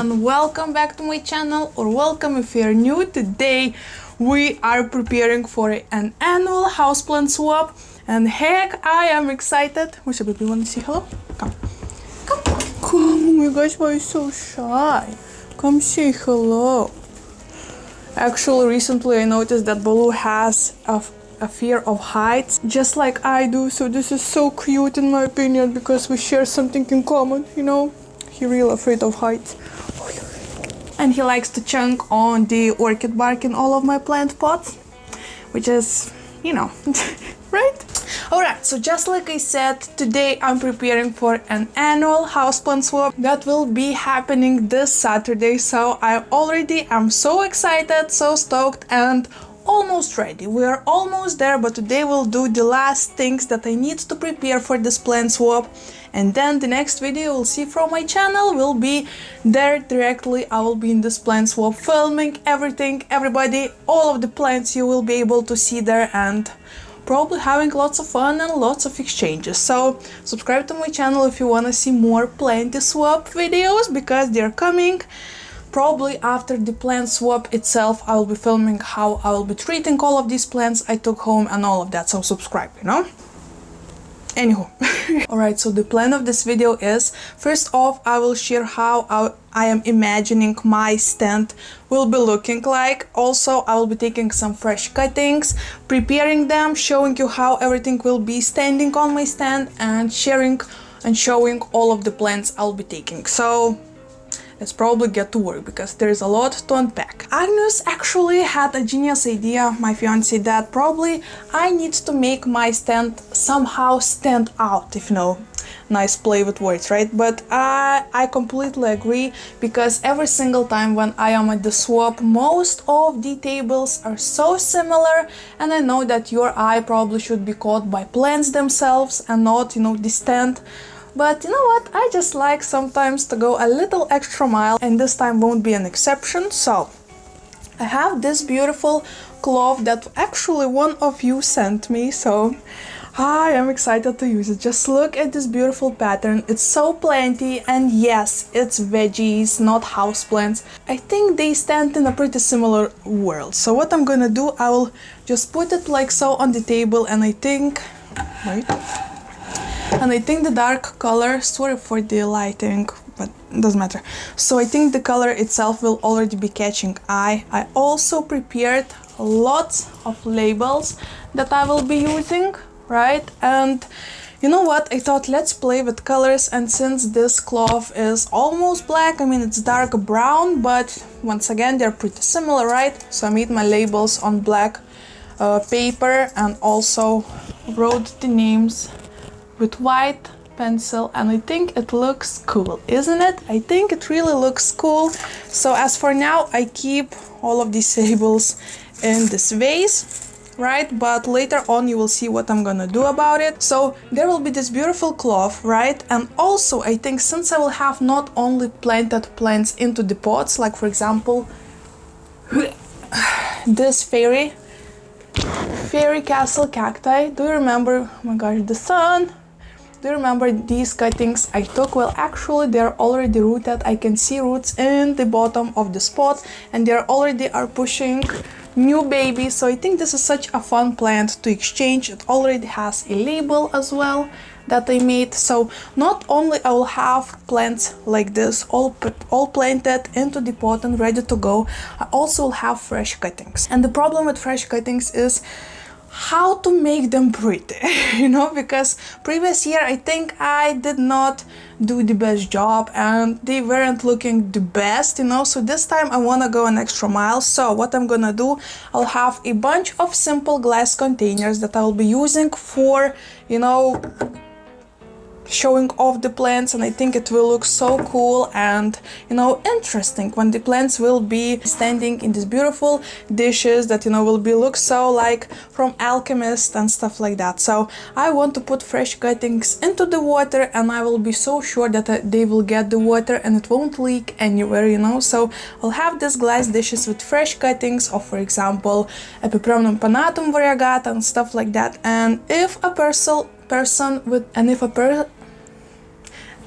and welcome back to my channel, or welcome if you're new. Today we are preparing for an annual houseplant swap, and heck, I am excited. What's up, baby? You wanna say hello? Come. Oh my gosh, why are you so shy? Come say hello. Actually, recently I noticed that Baloo has a fear of heights, just like I do, so this is so cute in my opinion, because we share something in common, you know? He's real afraid of heights. And he likes to chunk on the orchid bark in all of my plant pots, which is, you know, right? Alright, so just like I said, today I'm preparing for an annual houseplant swap that will be happening this Saturday, so I already am so excited, so stoked, and almost ready. We are almost there, but today we'll do the last things that I need to prepare for this plant swap, and then the next video you'll see from my channel will be there directly. I will be in this plant swap filming everything, everybody, all of the plants you will be able to see there, and probably having lots of fun and lots of exchanges. So subscribe to my channel if you want to see more plant swap videos, because they're coming. Probably after the plant swap itself, I will be filming how I will be treating all of these plants I took home and all of that, so subscribe, you know? Anywho. Alright, so the plan of this video is, first off, I will share how I am imagining my stand will be looking like. Also, I will be taking some fresh cuttings, preparing them, showing you how everything will be standing on my stand, and sharing and showing all of the plants I'll be taking. So let's probably get to work, because there is a lot to unpack. Agnes actually had a genius idea, my fiance, that probably I need to make my stand somehow stand out, if you know, nice play with words, right? But I completely agree, because every single time when I am at the swap, most of the tables are so similar, and I know that your eye probably should be caught by plants themselves and not, you know, the stand. But you know what, I just like sometimes to go a little extra mile, and this time won't be an exception. So I have this beautiful cloth that actually one of you sent me, so I am excited to use it. Just look at this beautiful pattern, it's so plenty, and yes, it's veggies, not houseplants. I think they stand in a pretty similar world. So what I'm gonna do, I will just put it like so on the table, and I think, wait. And I think the dark color, sorry for the lighting, but it doesn't matter. So I think the color itself will already be catching eye. I also prepared lots of labels that I will be using, right? And you know what, I thought let's play with colors, and since this cloth is almost black, I mean it's dark brown, but once again they're pretty similar, right? So I made my labels on black paper, and also wrote the names with white pencil, and I think it looks cool, isn't it? I think it really looks cool. So as for now, I keep all of these labels in this vase, right? But later on you will see what I'm gonna do about it. So there will be this beautiful cloth, right? And also I think, since I will have not only planted plants into the pots, like for example this fairy castle cacti. Do you remember, oh my gosh, the sun. Do you remember these cuttings I took? Well, actually they're already rooted. I can see roots in the bottom of the spot, and they already are pushing new babies. So I think this is such a fun plant to exchange. It already has a label as well that I made. So not only I will have plants like this all planted into the pot and ready to go, I also will have fresh cuttings. And the problem with fresh cuttings is how to make them pretty, you know, because previous year I think I did not do the best job and they weren't looking the best, you know. So this time I want to go an extra mile. So what I'm gonna do, I'll have a bunch of simple glass containers that I'll be using for, you know, showing off the plants, and I think it will look so cool and, you know, interesting when the plants will be standing in these beautiful dishes that, you know, will be look so like from Alchemist and stuff like that. So I want to put fresh cuttings into the water, and I will be so sure that they will get the water and it won't leak anywhere, you know. So I'll have these glass dishes with fresh cuttings of, for example, Epipremnum panatum variegata and stuff like that. And if a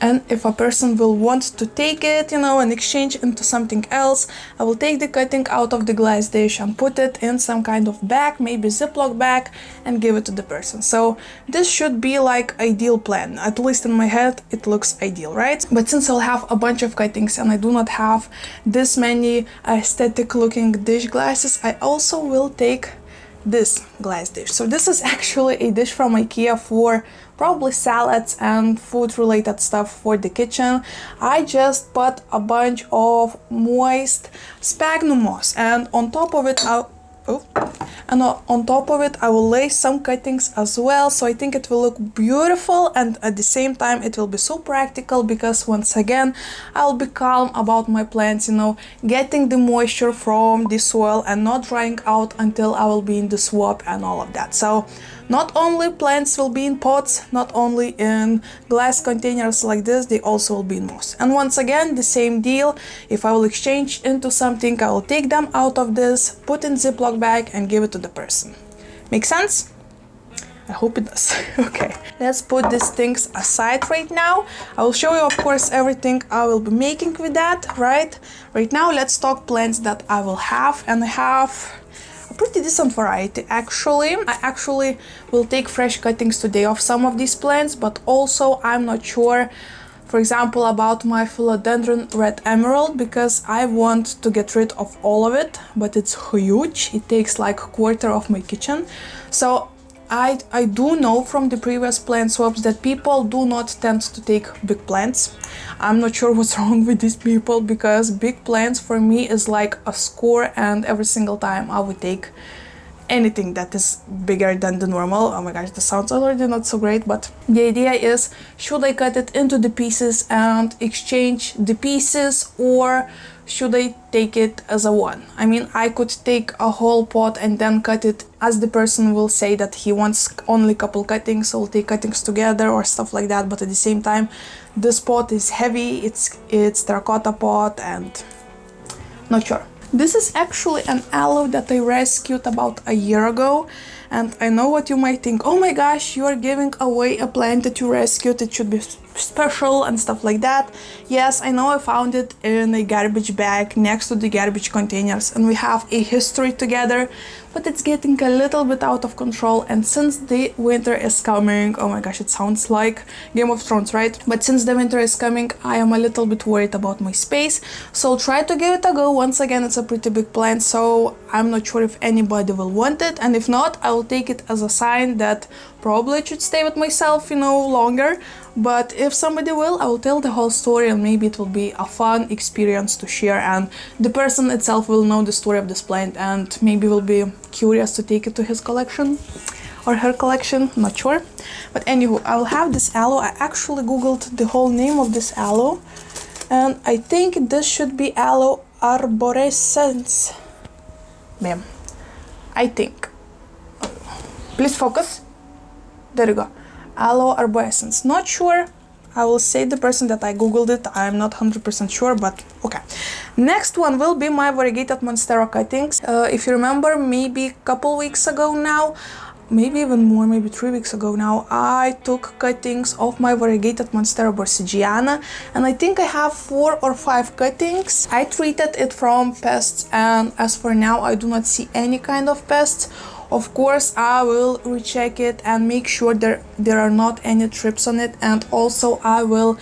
And if a person will want to take it, and exchange into something else, I will take the cutting out of the glass dish and put it in some kind of bag, maybe Ziploc bag, and give it to the person. So this should be like ideal plan. At least in my head, it looks ideal, right? But since I'll have a bunch of cuttings and I do not have this many aesthetic looking dish glasses, I also will take this glass dish. So this is actually a dish from IKEA for probably salads and food related stuff for the kitchen. I just put a bunch of moist sphagnum moss, and on top of it I will lay some cuttings as well, so I think it will look beautiful, and at the same time it will be so practical because once again I'll be calm about my plants, getting the moisture from the soil and not drying out until I will be in the swamp and all of that. So not only plants will be in pots, not only in glass containers like this, they also will be in moss. And once again, the same deal. If I will exchange into something, I will take them out of this, put in Ziploc bag and give it to the person. Make sense? I hope it does. Okay, let's put these things aside right now. I will show you, of course, everything I will be making with that, right? Right now, let's talk plants that I will have, and I have a pretty decent variety actually. I actually will take fresh cuttings today of some of these plants, but also I'm not sure, for example, about my philodendron red emerald, because I want to get rid of all of it, but it's huge. It takes like a quarter of my kitchen. So I do know from the previous plant swaps that people do not tend to take big plants. I'm not sure what's wrong with these people, because big plants for me is like a score, and every single time I would take anything that is bigger than the normal. Oh my gosh, the sounds already not so great, but the idea is, should I cut it into the pieces and exchange the pieces, or should I take it as a one? I mean, I could take a whole pot and then cut it, as the person will say that he wants only a couple cuttings, so I'll take cuttings together or stuff like that. But at the same time, this pot is heavy, it's terracotta pot, and not sure. This is actually an aloe that I rescued about a year ago, and I know what you might think. Oh my gosh, you are giving away a plant that you rescued, it should be special and stuff like that. Yes, I know, I found it in a garbage bag next to the garbage containers, and we have a history together, but it's getting a little bit out of control. And since the winter is coming, oh my gosh, it sounds like Game of Thrones, right? But since the winter is coming, I am a little bit worried about my space, so I'll try to give it a go. Once again, it's a pretty big plant, so I'm not sure if anybody will want it, and if not, I will take it as a sign that probably it should stay with myself, longer. But if somebody will, I will tell the whole story, and maybe it will be a fun experience to share, and the person itself will know the story of this plant and maybe will be curious to take it to his collection or her collection, not sure. But anywho, I will have this aloe. I actually googled the whole name of this aloe, and I think this should be aloe arborescens. Bam. I think. Please focus. There you go. Aloe arborescens. Not sure. I will say the person that I googled it. I'm not 100% sure, but okay. Next one will be my variegated monstera cuttings. If you remember, maybe a couple weeks ago now, maybe even more, maybe 3 weeks ago now, I took cuttings of my variegated monstera borsigiana, and I think I have 4 or 5 cuttings. I treated it from pests, and as for now, I do not see any kind of pests. Of course, I will recheck it and make sure there are not any trips on it, and also I will,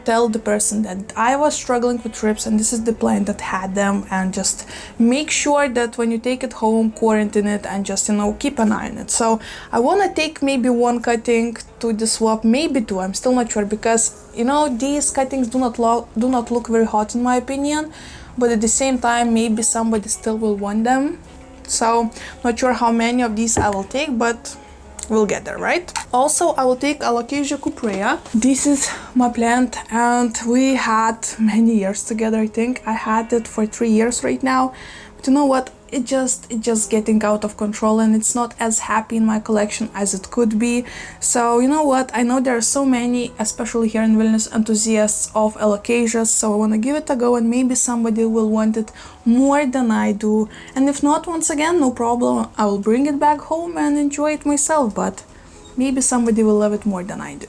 tell the person that I was struggling with trips and this is the plant that had them, and just make sure that when you take it home, quarantine it and just, keep an eye on it. So I want to take maybe 1 cutting to the swap, maybe 2, I'm still not sure, because, these cuttings do not look very hot in my opinion, but at the same time, maybe somebody still will want them. So not sure how many of these I will take, but we'll get there, right? Also, I will take Alocasia cuprea. This is my plant, and we had many years together. I think I had it for 3 years right now. But you know what? It's just getting out of control, and it's not as happy in my collection as it could be. So you know what? I know there are so many, especially here in Vilnius, enthusiasts of Alocasias, so I want to give it a go, and maybe somebody will want it more than I do. And if not, once again, no problem. I will bring it back home and enjoy it myself, but maybe somebody will love it more than I do,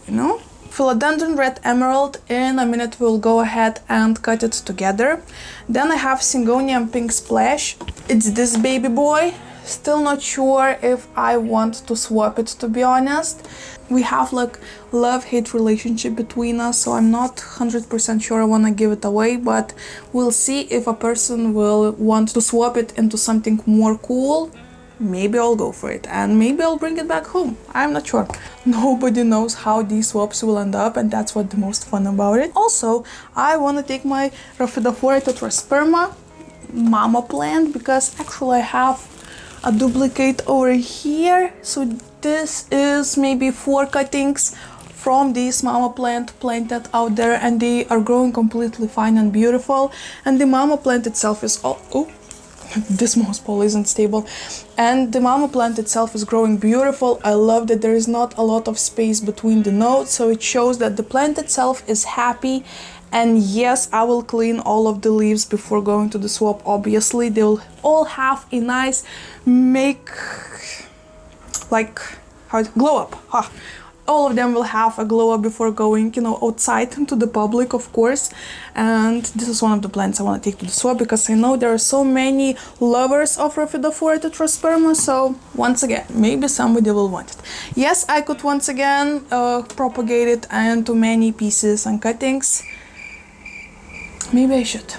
philodendron red emerald. In a minute we'll go ahead and cut it together. Then I have syngonium pink splash. It's this baby boy. Still not sure if I want to swap it, to be honest. We have like love-hate relationship between us, so I'm not 100% sure I want to give it away, but we'll see if a person will want to swap it into something more cool. Maybe I'll go for it, and maybe I'll bring it back home. I'm not sure. Nobody knows how these swaps will end up, and that's what the most fun about it. Also, I want to take my Rhaphidophora tetrasperma mama plant, because actually I have a duplicate over here. So this is maybe 4 cuttings from this mama plant planted out there, and they are growing completely fine and beautiful. And the mama plant itself is this mouse pole isn't stable. And the mama plant itself is growing beautiful. I love that there is not a lot of space between the nodes, so it shows that the plant itself is happy. And yes, I will clean all of the leaves before going to the swap. Obviously, they will all have a nice glow up. All of them will have a glow up before going, outside to the public, of course. And this is one of the plants I want to take to the swap, because I know there are so many lovers of Rhaphidophora tetrasperma. So once again, maybe somebody will want it. Yes, I could once again propagate it into many pieces and cuttings. Maybe I should.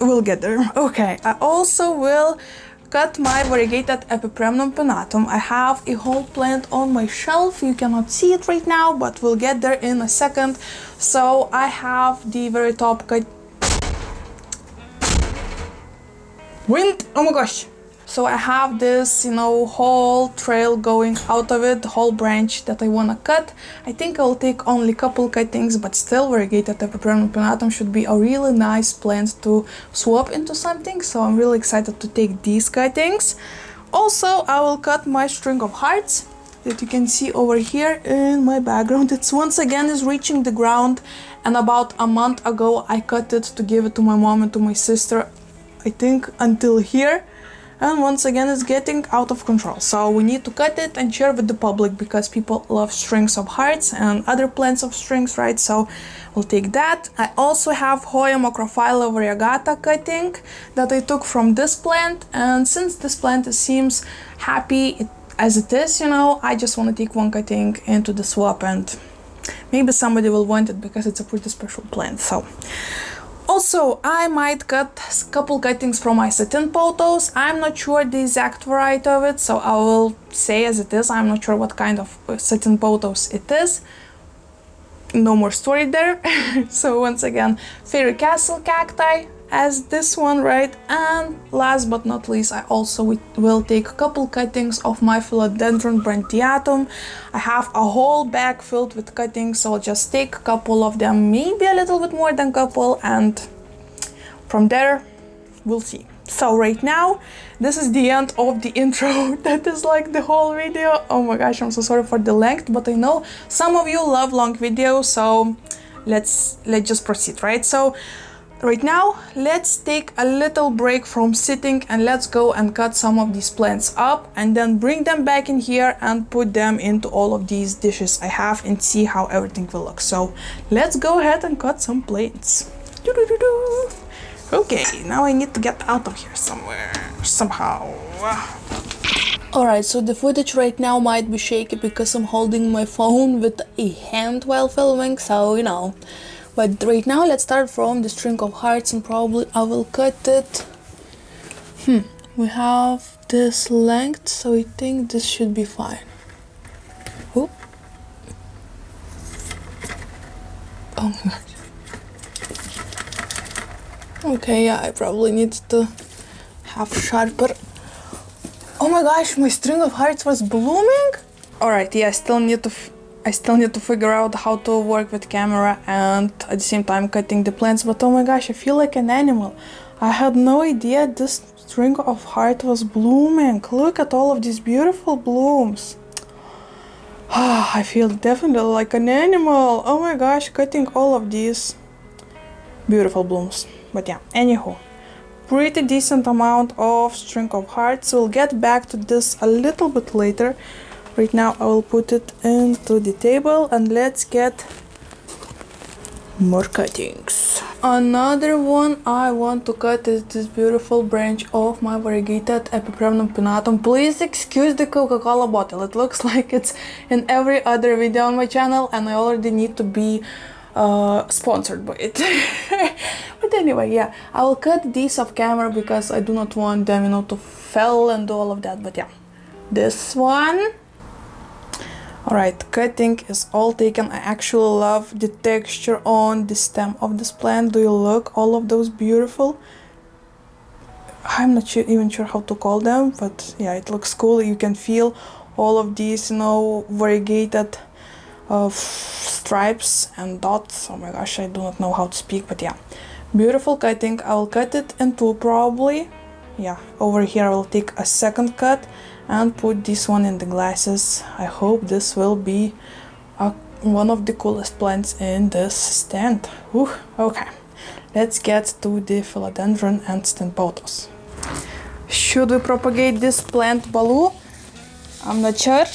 We'll get there. Okay, I also will cut my variegated Epipremnum pinnatum. I have a whole plant on my shelf. You cannot see it right now, but we'll get there in a second. So I have the very top cut. Wind! Oh my gosh! So I have this, whole trail going out of it, the whole branch that I wanna cut. I think I'll take only a couple cuttings, but still variegated Epipremnum pinnatum should be a really nice plant to swap into something. So I'm really excited to take these cuttings. Also, I will cut my string of hearts that you can see over here in my background. It's once again is reaching the ground, and about a month ago I cut it to give it to my mom and to my sister, I think until here. And once again it's getting out of control, so we need to cut it and share with the public, because people love strings of hearts and other plants of strings, right? So we'll take that. I also have Hoya macrophylla variegata cutting that I took from this plant, and since this plant seems happy as it is, I just want to take one cutting into the swap, and maybe somebody will want it because it's a pretty special plant. So also, I might cut a couple cuttings from my satin pothos. I'm not sure the exact variety of it, so I will say as it is. I'm not sure what kind of satin pothos it is. No more story there. So once again, Fairy Castle cacti as this one, right? And last but not least, I also will take a couple cuttings of my philodendron branchiatum. I have a whole bag filled with cuttings, so I'll just take a couple of them, maybe a little bit more than a couple, and from there we'll see. So right now, this is the end of the intro. That is like the whole video. Oh my gosh, I'm so sorry for the length, but I know some of you love long videos, so let's just proceed, right? So right now, let's take a little break from sitting and let's go and cut some of these plants up and then bring them back in here and put them into all of these dishes I have and see how everything will look. So let's go ahead and cut some plants. Okay, now I need to get out of here somehow. Alright, so the footage right now might be shaky because I'm holding my phone with a hand while filming, so But right now, let's start from the string of hearts, and probably I will cut it. We have this length, so I think this should be fine. Oh my god. Okay, yeah, I probably need to have sharper. Oh my gosh, my string of hearts was blooming? Alright, yeah, I still need to figure out how to work with camera and at the same time cutting the plants, but oh my gosh, I feel like an animal. I had no idea this string of heart was blooming. Look at all of these beautiful blooms. I feel definitely like an animal. Oh my gosh, cutting all of these beautiful blooms. But yeah, anywho, pretty decent amount of string of hearts. We'll get back to this a little bit later. Right now I will put it into the table and let's get More cuttings. Another one I want to cut is this beautiful branch of my variegated Epipremnum pinnatum. Please excuse the Coca-Cola bottle. It looks like it's in every other video on my channel and I already need to be sponsored by it. But anyway, yeah, I will cut these off camera because I do not want them, you know, to fall and do all of that. But yeah, this one. Alright, cutting is all taken. I actually love the texture on the stem of this plant. Do you look? All of those beautiful. I'm not even sure how to call them, but yeah, it looks cool. You can feel all of these, you know, variegated stripes and dots. Oh my gosh, I do not know how to speak, but yeah, beautiful cutting. I will cut it in two probably. Yeah, over here I will take a second cut and put this one in the glasses. I hope this will be one of the coolest plants in this stand. Whew. Okay, let's get to the philodendron and stenpotos. Should we propagate this plant, Baloo? I'm not sure.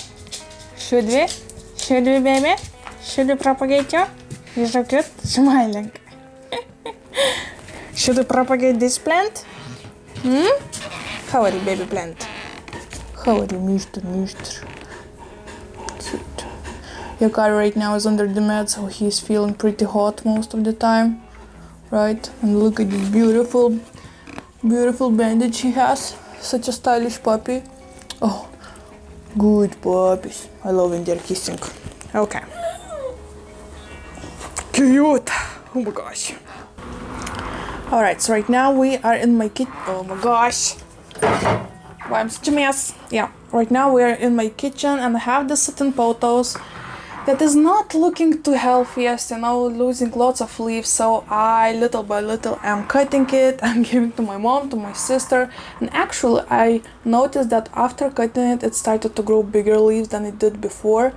Should we? Should we, baby? Should we propagate you? You're so cute, smiling. Should we propagate this plant? How are you, baby plant? How are you, Mr. Cute. Yakari right now is under the mat, so he's feeling pretty hot most of the time. Right? And look at this beautiful bandage he has. Such a stylish puppy. Oh, good puppies. I love when they're kissing. Okay. Cute! Oh my gosh. Alright, so right now we are in my kitchen. Oh my gosh. Why I'm such a mess. Yeah, right now we are in my kitchen and I have the stenpotos that is not looking too healthiest, you know, losing lots of leaves. So I little by little am cutting it and giving to my mom, to my sister. And actually I noticed that after cutting it, it started to grow bigger leaves than it did before.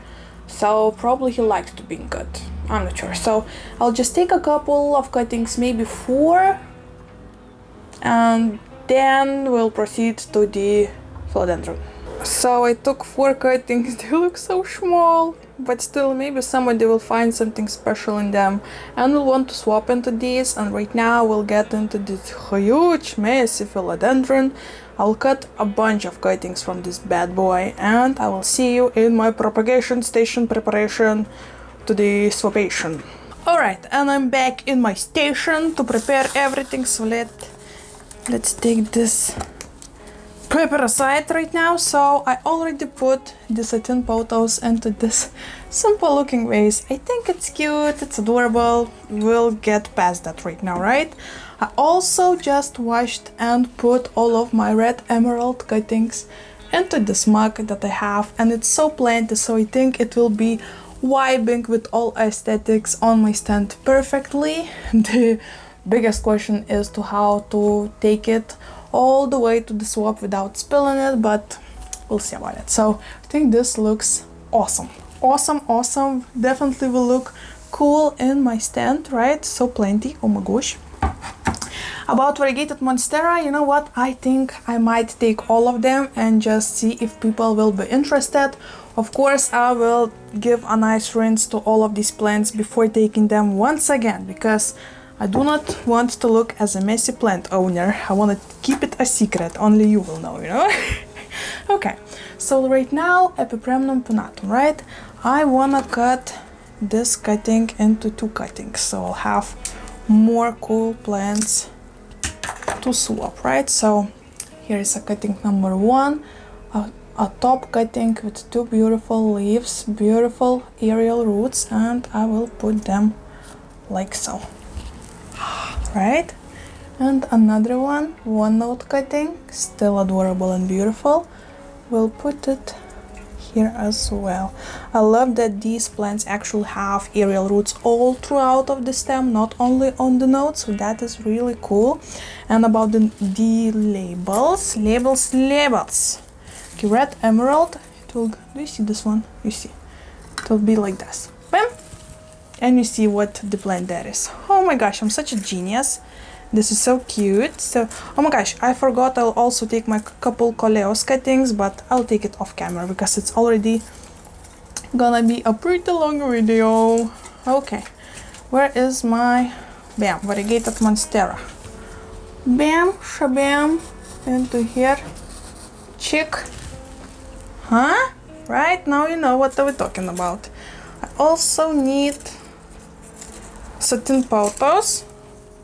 So probably he likes to being cut. I'm not sure. So I'll just take a couple of cuttings, maybe 4, and then we'll proceed to the philodendron. So I took 4 cuttings. They look so small, but still maybe somebody will find something special in them and will want to swap into these. And right now we'll get into this huge messy philodendron. I'll cut a bunch of cuttings from this bad boy and I will see you in my propagation station preparation to the swapation. Alright, and I'm back in my station to prepare everything, so let's take this paper aside right now. So I already put the stenpotos into this simple looking vase. I think it's cute, it's adorable. We'll get past that right now, right? I also just washed and put all of my red emerald cuttings into this mug that I have, and it's so plenty, so I think it will be vibing with all aesthetics on my stand perfectly. The biggest question is to how to take it all the way to the swap without spilling it, but we'll see about it. So I think this looks awesome. Awesome. Definitely will look cool in my stand, right? So plenty. Oh my gosh. About variegated monstera, you know what? I think I might take all of them and just see if people will be interested. Of course, I will give a nice rinse to all of these plants before taking them once again, because I do not want to look as a messy plant owner. I want to keep it a secret, only you will know, you know? Okay, so right now, Epipremnum pinnatum, right? I wanna cut this cutting into 2 cuttings, so I'll have more cool plants to swap, right? So here is a cutting number 1, a top cutting with 2 beautiful leaves, beautiful aerial roots, and I will put them like so. Right? And another one note cutting, still adorable and beautiful. We'll put it here as well. I love that these plants actually have aerial roots all throughout of the stem, not only on the nodes, so that is really cool. And about the labels. Okay, red emerald, do you see this one? You see, it will be like this. Bam! And you see what the plant that is. Oh my gosh, I'm such a genius. This is so cute. So, oh my gosh, I forgot I'll also take my couple coleus cuttings, but I'll take it off camera because it's already gonna be a pretty long video. Okay, Where is my, bam, variegated monstera? Bam, shabam, into here. Chick. Huh? Right, now you know what we're talking about. I also need satin potos.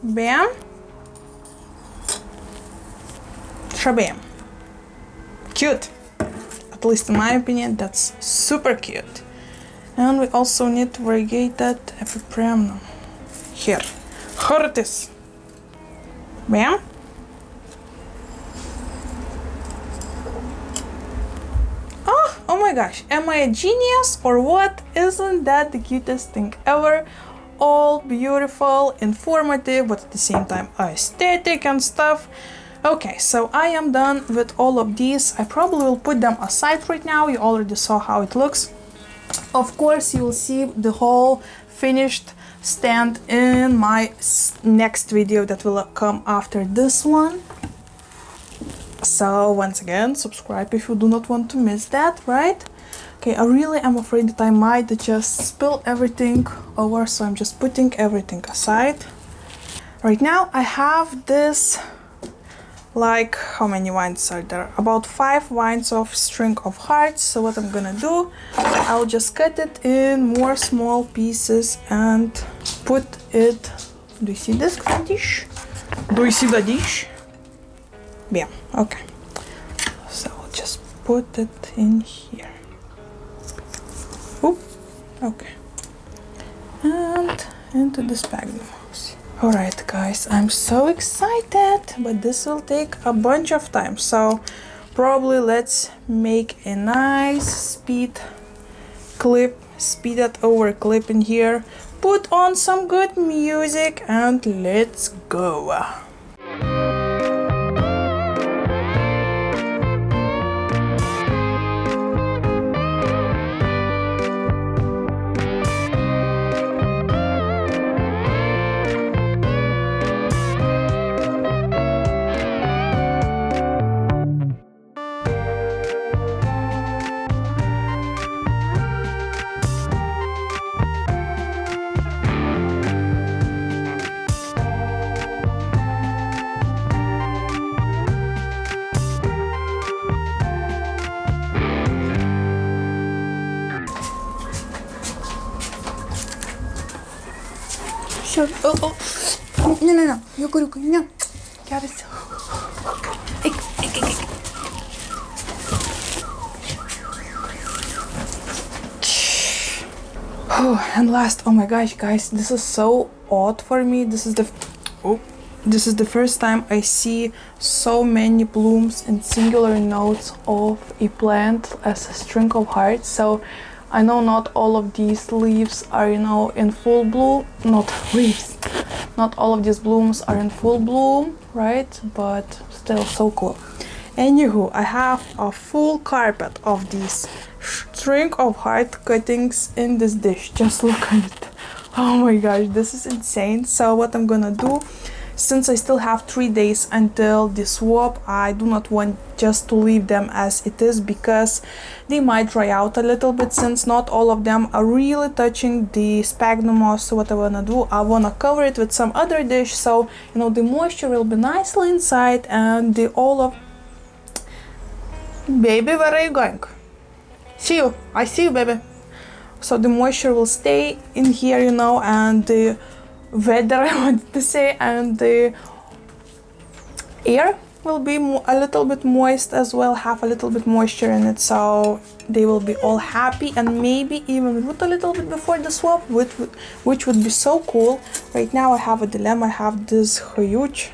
Bam. Shabam. Cute. At least in my opinion, that's super cute. And we also need variegated epipremnum. Here. Here it is. Bam. Oh my gosh, am I a genius or what? Isn't that the cutest thing ever? All beautiful, informative, but at the same time aesthetic and stuff. Okay, so I am done with all of these. I probably will put them aside right now. You already saw how it looks. Of course, you will see the whole finished stand in my next video that will come after this one. So once again, subscribe if you do not want to miss that, right? Okay, I really am afraid that I might just spill everything over, so I'm just putting everything aside. Right now I have this, like, how many vines are there? About 5 vines of string of hearts. So what I'm gonna do, I'll just cut it in more small pieces and put it, do you see this dish? Do you see the dish? Yeah, okay. So I'll just put it in here. Oop, okay. And into the sphagnum house. Alright guys, I'm so excited, but this will take a bunch of time. So probably let's make a nice speed it over clip in here. Put on some good music and let's go. Sure. Oh. No. Yuko. No. Get it. Oh, and last, oh my gosh, guys, this is so odd for me. This is the first time I see so many blooms and singular notes of a plant as a string of hearts. So I know not all of these leaves are, in full bloom. Not all of these blooms are in full bloom, right? But still so cool. Anywho, I have a full carpet of these string of heart cuttings in this dish. Just look at it. Oh my gosh, this is insane. So what I'm gonna do, since I still have 3 days until the swap, I do not want just to leave them as it is because they might dry out a little bit, since not all of them are really touching the sphagnum moss. So what I wanna do, I wanna cover it with some other dish, so the moisture will be nicely inside and the all of... Baby, where are you going? See you. I see you, baby. So the moisture will stay in here, and the weather, I wanted to say, and the air will be a little bit moist as well, have a little bit moisture in it, so they will be all happy and maybe even root a little bit before the swap, which would be so cool. Right now I have a dilemma. I have this huge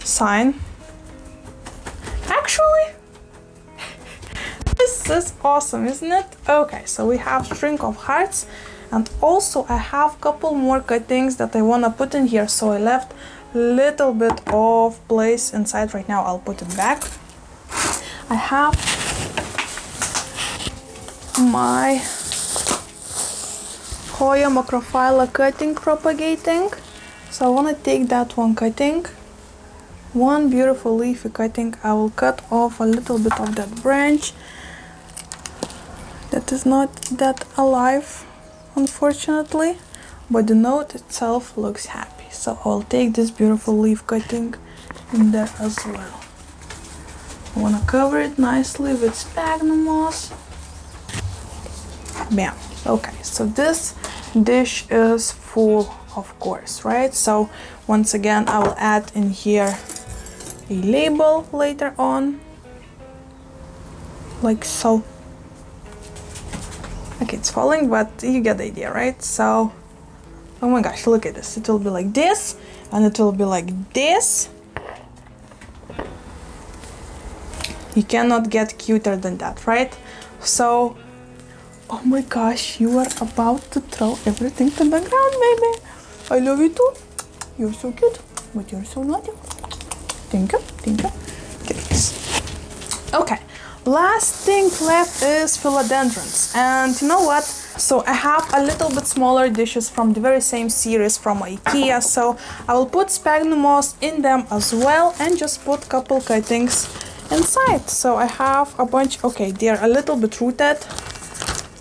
sign. Actually, this is awesome, isn't it? Okay, so we have string of hearts, and also I have a couple more cuttings that I want to put in here, so I left little bit of place inside. Right now I'll put it back. I have my Hoya macrophylla cutting propagating, so I want to take that one cutting, one beautiful leafy cutting. I will cut off a little bit of that branch that is not that alive, unfortunately. but the note itself looks happy. So I'll take this beautiful leaf cutting in there as well. I want to cover it nicely with sphagnum moss. Bam. Okay, so this dish is full, of course, right? So once again, I will add in here a label later on, like so. Okay, it's falling, but you get the idea, right? So, oh my gosh, look at this. It will be like this, and it will be like this. You cannot get cuter than that, right? So, oh my gosh, you are about to throw everything to the ground, baby. I love you too. You're so cute, but you're so naughty. Thank you, thank you. Get this. Okay, last thing left is philodendrons. And you know what? So I have a little bit smaller dishes from the very same series from IKEA. So I will put sphagnum moss in them as well and just put a couple cuttings inside. So I have a bunch. Okay, they're a little bit rooted,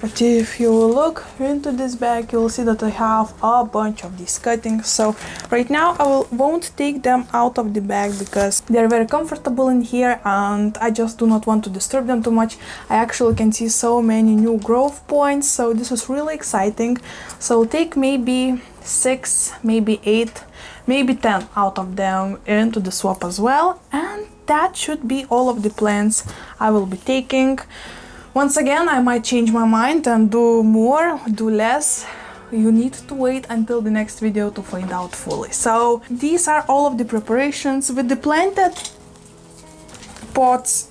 but if you look into this bag, you will see that I have a bunch of these cuttings. So right now I won't take them out of the bag because they're very comfortable in here and I just do not want to disturb them too much. I actually can see so many new growth points, so this is really exciting. So I'll take maybe 6, maybe 8, maybe 10 out of them into the swap as well. And that should be all of the plants I will be taking. Once again, I might change my mind and do more, do less. You need to wait until the next video to find out fully. So these are all of the preparations. With the planted pots,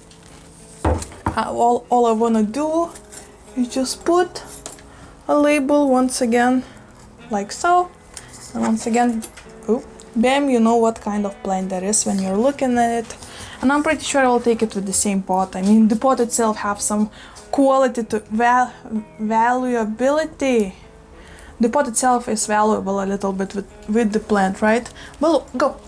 all I want to do is just put a label once again, like so. And once again, oh, bam, you know what kind of plant that is when you're looking at it. And I'm pretty sure I'll take it with the same pot. I mean, the pot itself have some quality to valuability. The pot itself is valuable a little bit with the plant, right? Well, go.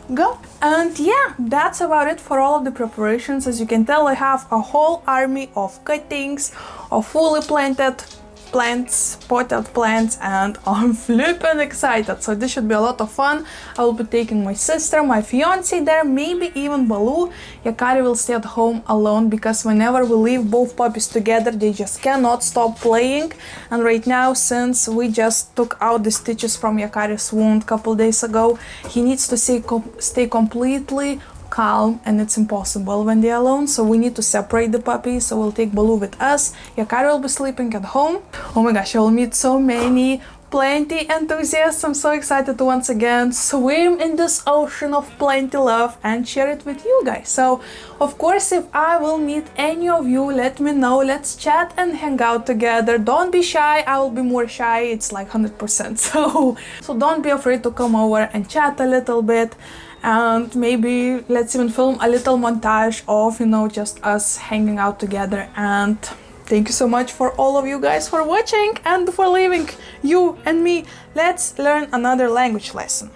And yeah, that's about it for all of the preparations. As you can tell, I have a whole army of cuttings, of fully planted plants, potted plants, and I'm flipping excited. So this should be a lot of fun. I will be taking my sister, my fiance there, maybe even Baloo. Yakari will stay at home alone because whenever we leave both puppies together, they just cannot stop playing. And right now, since we just took out the stitches from Yakari's wound a couple days ago, he needs to stay completely calm, and it's impossible when they're alone, so we need to separate the puppies. So we'll take Baloo with us. Yakari will be sleeping at home. Oh my gosh, I will meet so many plenty enthusiasts. I'm so excited to once again swim in this ocean of plenty love and share it with you guys. So of course, if I will meet any of you, let me know. Let's chat and hang out together. Don't be shy. I will be more shy. It's like 100%. So don't be afraid to come over and chat a little bit. And maybe let's even film a little montage of, you know, just us hanging out together. And thank you so much for all of you guys for watching and for leaving you and me. Let's learn another language lesson.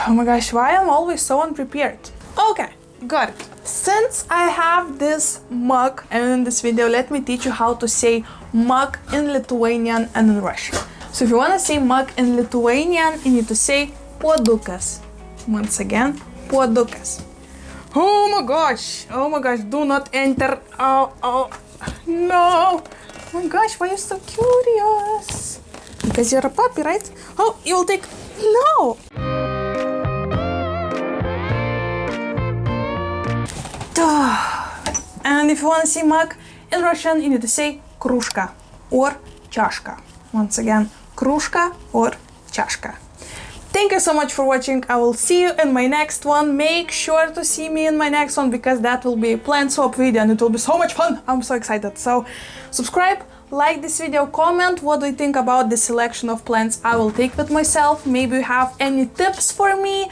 Oh my gosh, why am I always so unprepared? Okay, got it. Since I have this mug in this video, let me teach you how to say mug in Lithuanian and in Russian. So if you want to say mug in Lithuanian, you need to say puodukas. Once again, puodukas. Oh my gosh, do not enter. Oh, no. Oh my gosh, why are you so curious? Because you're a puppy, right? Oh, you will take, no. And if you want to say mug in Russian, you need to say krужка or чашка. Once again, krужка or чашка. Thank you so much for watching. I will see you in my next one. Make sure to see me in my next one because that will be a plant swap video and it will be so much fun. I'm so excited. So subscribe, like this video, comment what do you think about the selection of plants I will take with myself. Maybe you have any tips for me.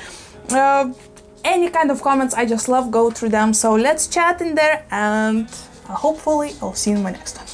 Any kind of comments, I just love go through them. So let's chat in there and hopefully I'll see you in my next one.